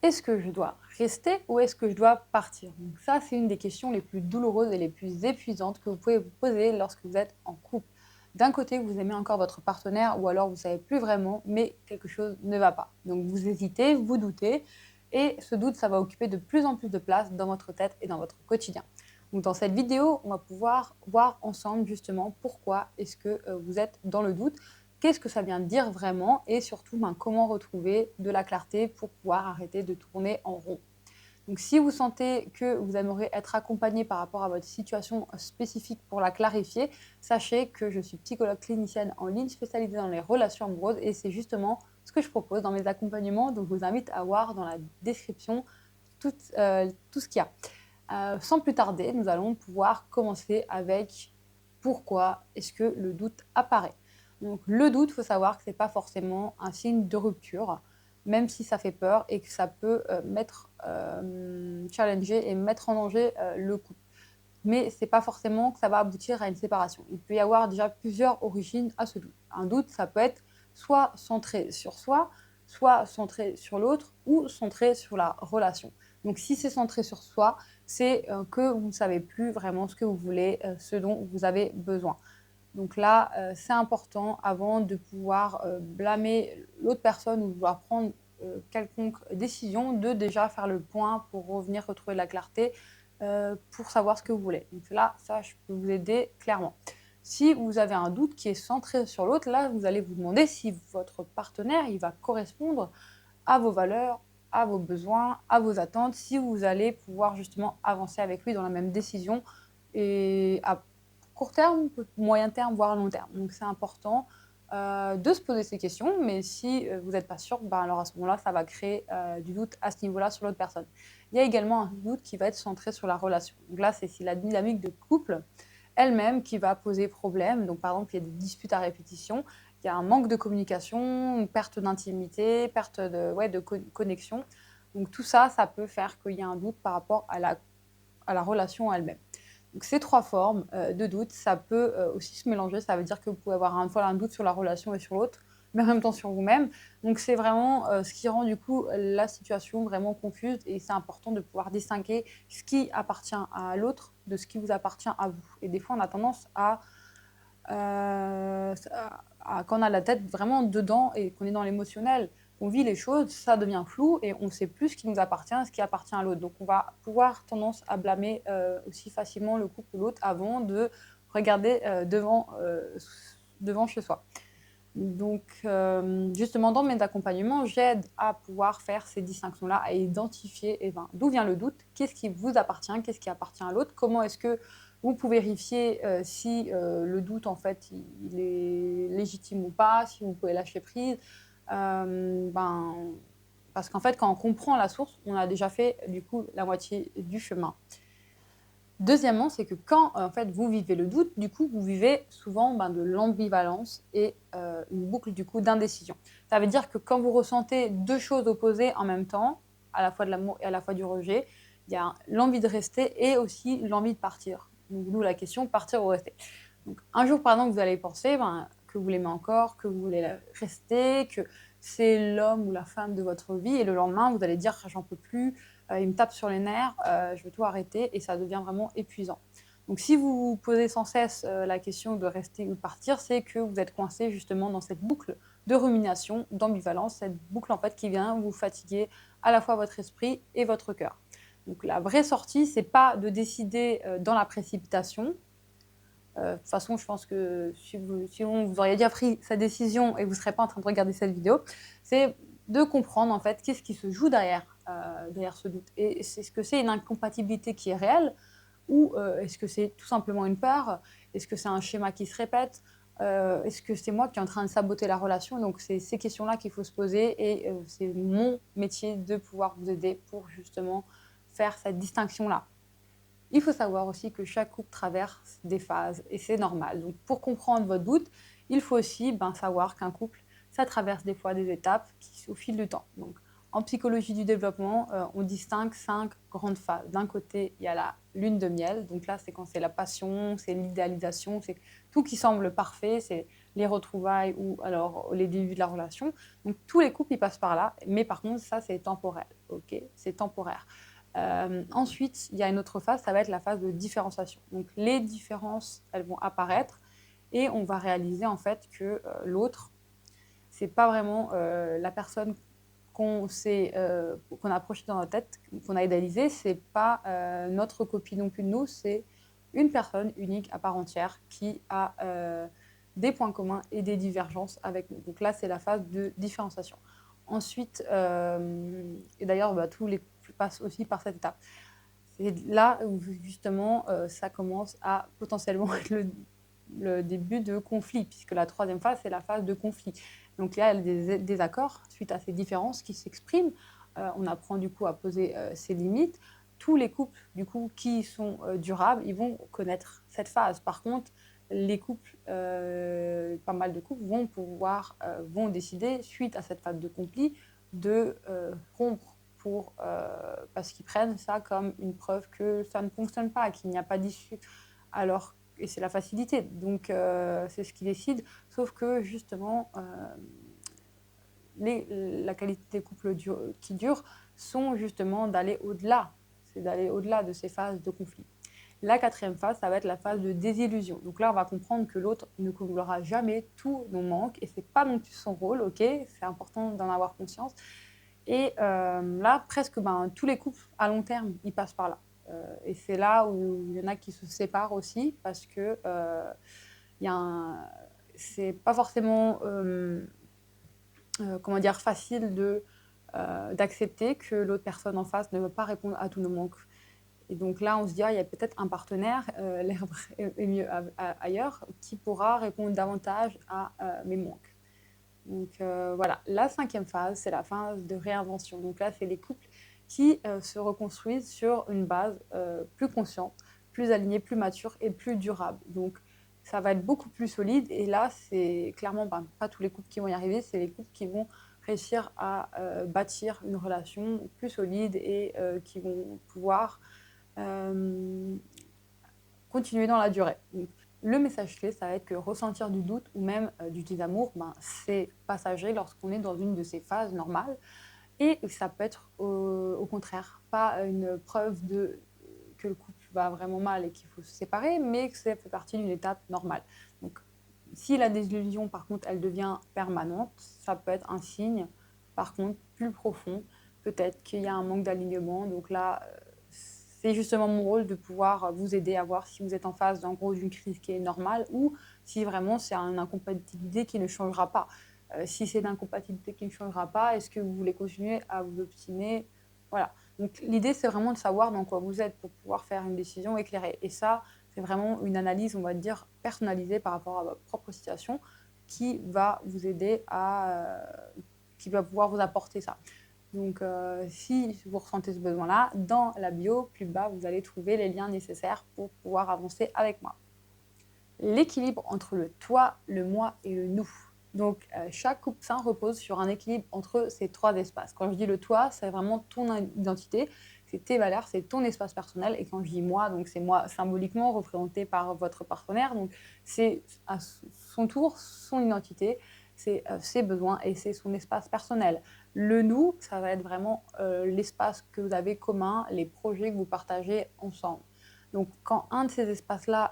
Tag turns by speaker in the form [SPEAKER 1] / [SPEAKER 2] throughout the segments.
[SPEAKER 1] Est-ce que je dois rester ou est-ce que je dois partir? Donc ça, c'est une des questions les plus douloureuses et les plus épuisantes que vous pouvez vous poser lorsque vous êtes en couple. D'un côté, vous aimez encore votre partenaire ou alors vous savez plus vraiment, mais quelque chose ne va pas. Donc vous hésitez, vous doutez, et ce doute, ça va occuper de plus en plus de place dans votre tête et dans votre quotidien. Donc dans cette vidéo, on va pouvoir voir ensemble justement pourquoi est-ce que vous êtes dans le doute, qu'est-ce que ça vient dire vraiment et surtout comment retrouver de la clarté pour pouvoir arrêter de tourner en rond. Donc si vous sentez que vous aimeriez être accompagné par rapport à votre situation spécifique pour la clarifier, sachez que je suis psychologue clinicienne en ligne spécialisée dans les relations amoureuses et c'est justement ce que je propose dans mes accompagnements. Donc je vous invite à voir dans la description tout ce qu'il y a. Sans plus tarder, nous allons pouvoir commencer avec pourquoi est-ce que le doute apparaît. Donc le doute, il faut savoir que ce n'est pas forcément un signe de rupture, même si ça fait peur et que ça peut challenger et mettre en danger le couple. Mais ce n'est pas forcément que ça va aboutir à une séparation. Il peut y avoir déjà plusieurs origines à ce doute. Un doute, ça peut être soit centré sur soi, soit centré sur l'autre ou centré sur la relation. Donc si c'est centré sur soi, c'est que vous ne savez plus vraiment ce que vous voulez, ce dont vous avez besoin. Donc là, c'est important avant de pouvoir blâmer l'autre personne ou vouloir prendre quelconque décision, de déjà faire le point pour revenir retrouver la clarté, pour savoir ce que vous voulez. Donc là, ça, je peux vous aider clairement. Si vous avez un doute qui est centré sur l'autre, là, vous allez vous demander si votre partenaire, il va correspondre à vos valeurs, à vos besoins, à vos attentes, si vous allez pouvoir justement avancer avec lui dans la même décision et à court terme, moyen terme, voire long terme. Donc c'est important de se poser ces questions, mais si vous n'êtes pas sûr, alors à ce moment-là, ça va créer du doute à ce niveau-là sur l'autre personne. Il y a également un doute qui va être centré sur la relation. Donc là, c'est si la dynamique de couple elle-même qui va poser problème. Donc par exemple, il y a des disputes à répétition, il y a un manque de communication, une perte d'intimité, perte de connexion. Donc tout ça, ça peut faire qu'il y a un doute par rapport à la relation elle-même. Donc ces trois formes de doute, ça peut aussi se mélanger. Ça veut dire que vous pouvez avoir une fois un doute sur la relation et sur l'autre, mais en même temps sur vous-même. Donc c'est vraiment ce qui rend du coup la situation vraiment confuse et c'est important de pouvoir distinguer ce qui appartient à l'autre de ce qui vous appartient à vous. Et des fois, on a tendance quand on a la tête vraiment dedans et qu'on est dans l'émotionnel, on vit les choses, ça devient flou et on ne sait plus ce qui nous appartient, ce qui appartient à l'autre. Donc on va pouvoir tendance à blâmer aussi facilement le couple ou l'autre avant de regarder devant chez soi. Donc justement dans mes accompagnements, j'aide à pouvoir faire ces distinctions-là, à identifier d'où vient le doute, qu'est-ce qui vous appartient, qu'est-ce qui appartient à l'autre, comment est-ce que vous pouvez vérifier si le doute en fait il est légitime ou pas, si vous pouvez lâcher prise. Parce qu'en fait, quand on comprend la source, on a déjà fait du coup la moitié du chemin. Deuxièmement, c'est que quand en fait vous vivez le doute, du coup vous vivez souvent de l'ambivalence et une boucle du coup d'indécision. Ça veut dire que quand vous ressentez deux choses opposées en même temps, à la fois de l'amour et à la fois du rejet, il y a l'envie de rester et aussi l'envie de partir. Donc nous la question partir ou rester. Donc un jour par exemple vous allez penser que vous l'aimez encore, que vous voulez rester, que c'est l'homme ou la femme de votre vie et le lendemain vous allez dire j'en peux plus, il me tape sur les nerfs, je veux tout arrêter et ça devient vraiment épuisant. Donc si vous vous posez sans cesse la question de rester ou de partir, c'est que vous êtes coincé justement dans cette boucle de rumination, d'ambivalence, cette boucle en fait qui vient vous fatiguer à la fois votre esprit et votre cœur. Donc la vraie sortie, c'est pas de décider dans la précipitation. De toute façon, je pense que si vous auriez déjà pris sa décision et vous ne serez pas en train de regarder cette vidéo, c'est de comprendre en fait qu'est-ce qui se joue derrière ce doute. Et est-ce que c'est une incompatibilité qui est réelle ou est-ce que c'est tout simplement une peur? Est-ce que c'est un schéma qui se répète? Est-ce que c'est moi qui est en train de saboter la relation? Donc c'est ces questions-là qu'il faut se poser et c'est mon métier de pouvoir vous aider pour justement faire cette distinction-là. Il faut savoir aussi que chaque couple traverse des phases et c'est normal. Donc pour comprendre votre doute, il faut aussi savoir qu'un couple, ça traverse des fois des étapes au fil du temps. Donc en psychologie du développement, on distingue 5 grandes phases. D'un côté, il y a la lune de miel. Donc là, c'est quand c'est la passion, c'est l'idéalisation, c'est tout qui semble parfait, c'est les retrouvailles ou alors les débuts de la relation. Donc tous les couples, ils passent par là, mais par contre, ça, c'est temporel, ok? C'est temporaire. Ensuite, il y a une autre phase, ça va être la phase de différenciation. Donc les différences, elles vont apparaître et on va réaliser en fait que l'autre, c'est pas vraiment la personne qu'on a projetée dans notre tête, qu'on a idéalisée, c'est pas notre copie non plus de nous, c'est une personne unique à part entière qui a des points communs et des divergences avec nous. Donc là, c'est la phase de différenciation. Ensuite, et d'ailleurs, tous les couples passent aussi par cette étape. C'est là où justement ça commence à potentiellement être le début de conflit, puisque la troisième phase, c'est la phase de conflit. Donc là, il y a des désaccords suite à ces différences qui s'expriment. On apprend du coup à poser ses limites. Tous les couples du coup qui sont durables, ils vont connaître cette phase. Par contre, les couples, pas mal de couples vont décider suite à cette phase de conflit de rompre parce qu'ils prennent ça comme une preuve que ça ne fonctionne pas, qu'il n'y a pas d'issue. Alors, et c'est la facilité, donc c'est ce qu'ils décident. Sauf que justement, la qualité des couples qui durent sont justement d'aller au-delà. C'est d'aller au-delà de ces phases de conflit. La quatrième phase, ça va être la phase de désillusion. Donc là, on va comprendre que l'autre ne comblera jamais tous nos manques et c'est pas non plus son rôle, ok? C'est important d'en avoir conscience. Et là, presque tous les couples à long terme, ils passent par là. Et c'est là où il y en a qui se séparent aussi parce que c'est pas forcément comment dire, facile d'accepter que l'autre personne en face ne veut pas répondre à tous nos manques. Et donc là, on se dit, il y a peut-être un partenaire, l'herbe est mieux ailleurs, qui pourra répondre davantage à mes manques. Donc voilà, la cinquième phase, c'est la phase de réinvention. Donc là, c'est les couples qui se reconstruisent sur une base plus consciente, plus alignée, plus mature et plus durable. Donc ça va être beaucoup plus solide. Et là, c'est clairement pas tous les couples qui vont y arriver, c'est les couples qui vont réussir à bâtir une relation plus solide et qui vont pouvoir continuer dans la durée. Donc, le message clé, ça va être que ressentir du doute ou même du désamour, c'est passager lorsqu'on est dans une de ces phases normales. Et ça peut être au contraire pas une preuve que le couple va vraiment mal et qu'il faut se séparer, mais que ça fait partie d'une étape normale. Donc, si la désillusion, par contre, elle devient permanente, ça peut être un signe, par contre, plus profond. Peut-être qu'il y a un manque d'alignement. Donc là, c'est justement mon rôle de pouvoir vous aider à voir si vous êtes en face d'une crise qui est normale ou si vraiment c'est une incompatibilité qui ne changera pas. Si c'est une incompatibilité qui ne changera pas, est-ce que vous voulez continuer à vous obstiner? Voilà. Donc l'idée, c'est vraiment de savoir dans quoi vous êtes pour pouvoir faire une décision éclairée. Et ça, c'est vraiment une analyse, on va dire, personnalisée par rapport à votre propre situation qui va vous aider qui va pouvoir vous apporter ça. Donc, si vous ressentez ce besoin-là, dans la bio, plus bas, vous allez trouver les liens nécessaires pour pouvoir avancer avec moi. L'équilibre entre le toi, le moi et le nous. Donc, chaque couple sain repose sur un équilibre entre ces trois espaces. Quand je dis le toi, c'est vraiment ton identité, c'est tes valeurs, c'est ton espace personnel. Et quand je dis moi, donc c'est moi symboliquement représenté par votre partenaire. Donc, c'est à son tour son identité, c'est ses besoins et c'est son espace personnel. Le nous, ça va être vraiment l'espace que vous avez commun, les projets que vous partagez ensemble. Donc, quand un de ces espaces-là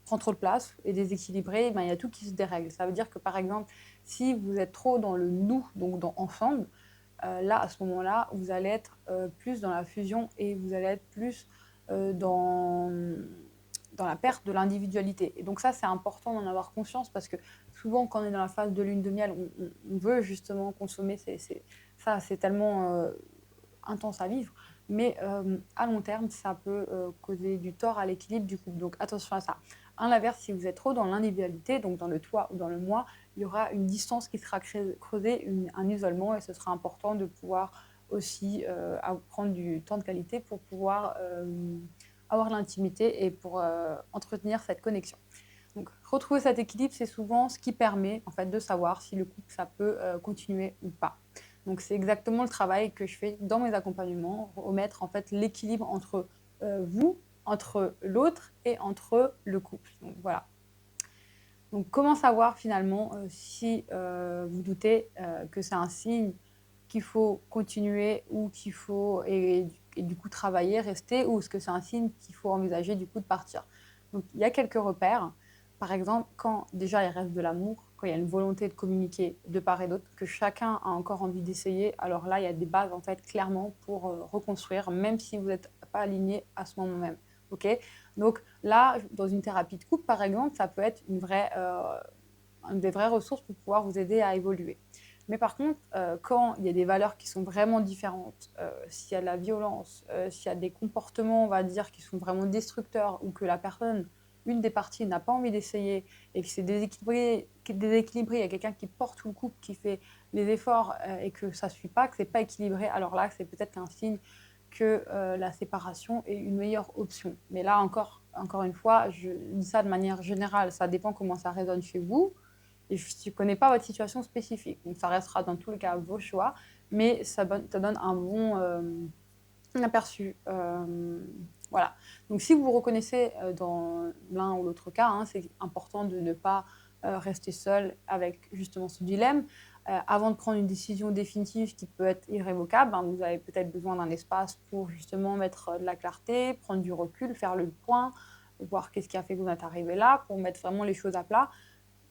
[SPEAKER 1] prend trop de place, est déséquilibré, il y a tout qui se dérègle. Ça veut dire que, par exemple, si vous êtes trop dans le nous, donc dans ensemble, là, à ce moment-là, vous allez être plus dans la fusion et vous allez être plus dans la perte de l'individualité. Et donc ça, c'est important d'en avoir conscience parce que souvent, quand on est dans la phase de lune de miel, on veut justement consommer. Ça, c'est tellement intense à vivre. Mais à long terme, ça peut causer du tort à l'équilibre du couple. Donc attention à ça. À l'inverse, si vous êtes trop dans l'individualité, donc dans le toi ou dans le moi, il y aura une distance qui sera creusée, un isolement, et ce sera important de pouvoir aussi prendre du temps de qualité pour pouvoir avoir l'intimité et pour entretenir cette connexion. Donc, retrouver cet équilibre, c'est souvent ce qui permet en fait de savoir si le couple ça peut continuer ou pas. Donc, c'est exactement le travail que je fais dans mes accompagnements, remettre en fait l'équilibre entre vous, entre l'autre et entre le couple. Donc, voilà. Donc, comment savoir finalement si vous doutez que c'est un signe qu'il faut continuer ou qu'il faut, et du coup, travailler, rester, ou est-ce que c'est un signe qu'il faut envisager du coup de partir? Donc, il y a quelques repères. Par exemple, quand déjà il reste de l'amour, quand il y a une volonté de communiquer de part et d'autre, que chacun a encore envie d'essayer, alors là, il y a des bases en fait clairement pour reconstruire, même si vous n'êtes pas aligné à ce moment même. Ok. Donc là, dans une thérapie de couple, par exemple, ça peut être une des vraies ressources pour pouvoir vous aider à évoluer. Mais par contre, quand il y a des valeurs qui sont vraiment différentes, s'il y a de la violence, s'il y a des comportements, on va dire, qui sont vraiment destructeurs, ou que la personne, une des parties, n'a pas envie d'essayer et que c'est déséquilibré, il y a quelqu'un qui porte tout le couple, qui fait les efforts et que ça ne suit pas, que c'est pas équilibré, alors là, c'est peut-être un signe que la séparation est une meilleure option. Mais là, encore une fois, je dis ça de manière générale, ça dépend comment ça résonne chez vous. Et je ne connais pas votre situation spécifique. Donc, ça restera dans tous les cas vos choix, mais ça donne un bon aperçu. Voilà. Donc, si vous vous reconnaissez dans l'un ou l'autre cas, hein, c'est important de ne pas rester seul avec justement ce dilemme. Avant de prendre une décision définitive qui peut être irrévocable, hein, vous avez peut-être besoin d'un espace pour justement mettre de la clarté, prendre du recul, faire le point, voir qu'est-ce qui a fait que vous êtes arrivé là, pour mettre vraiment les choses à plat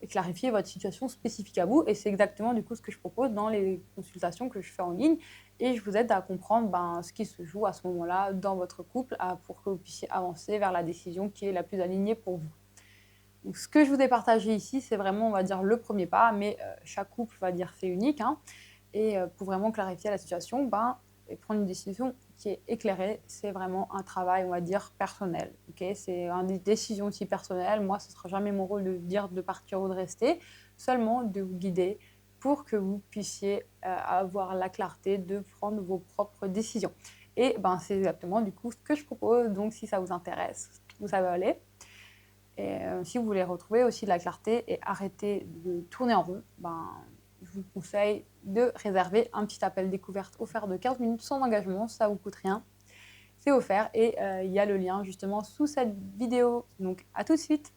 [SPEAKER 1] et clarifier votre situation spécifique à vous. Et c'est exactement du coup ce que je propose dans les consultations que je fais en ligne. Et je vous aide à comprendre ce qui se joue à ce moment-là dans votre couple pour que vous puissiez avancer vers la décision qui est la plus alignée pour vous. Donc, ce que je vous ai partagé ici, c'est vraiment, on va dire, le premier pas, mais chaque couple va dire c'est unique. Hein. Et pour vraiment clarifier la situation, et prendre une décision qui est éclairée, c'est vraiment un travail, on va dire, personnel. Okay, c'est une décision aussi personnelle. Moi, ce ne sera jamais mon rôle de dire de partir ou de rester, seulement de vous guider pour que vous puissiez avoir la clarté de prendre vos propres décisions. Et c'est exactement du coup ce que je propose. Donc, si ça vous intéresse, vous savez aller. Et si vous voulez retrouver aussi de la clarté et arrêter de tourner en rond, je vous conseille de réserver un petit appel découverte offert de 15 minutes sans engagement, ça ne vous coûte rien. C'est offert et il y a le lien justement sous cette vidéo. Donc à tout de suite.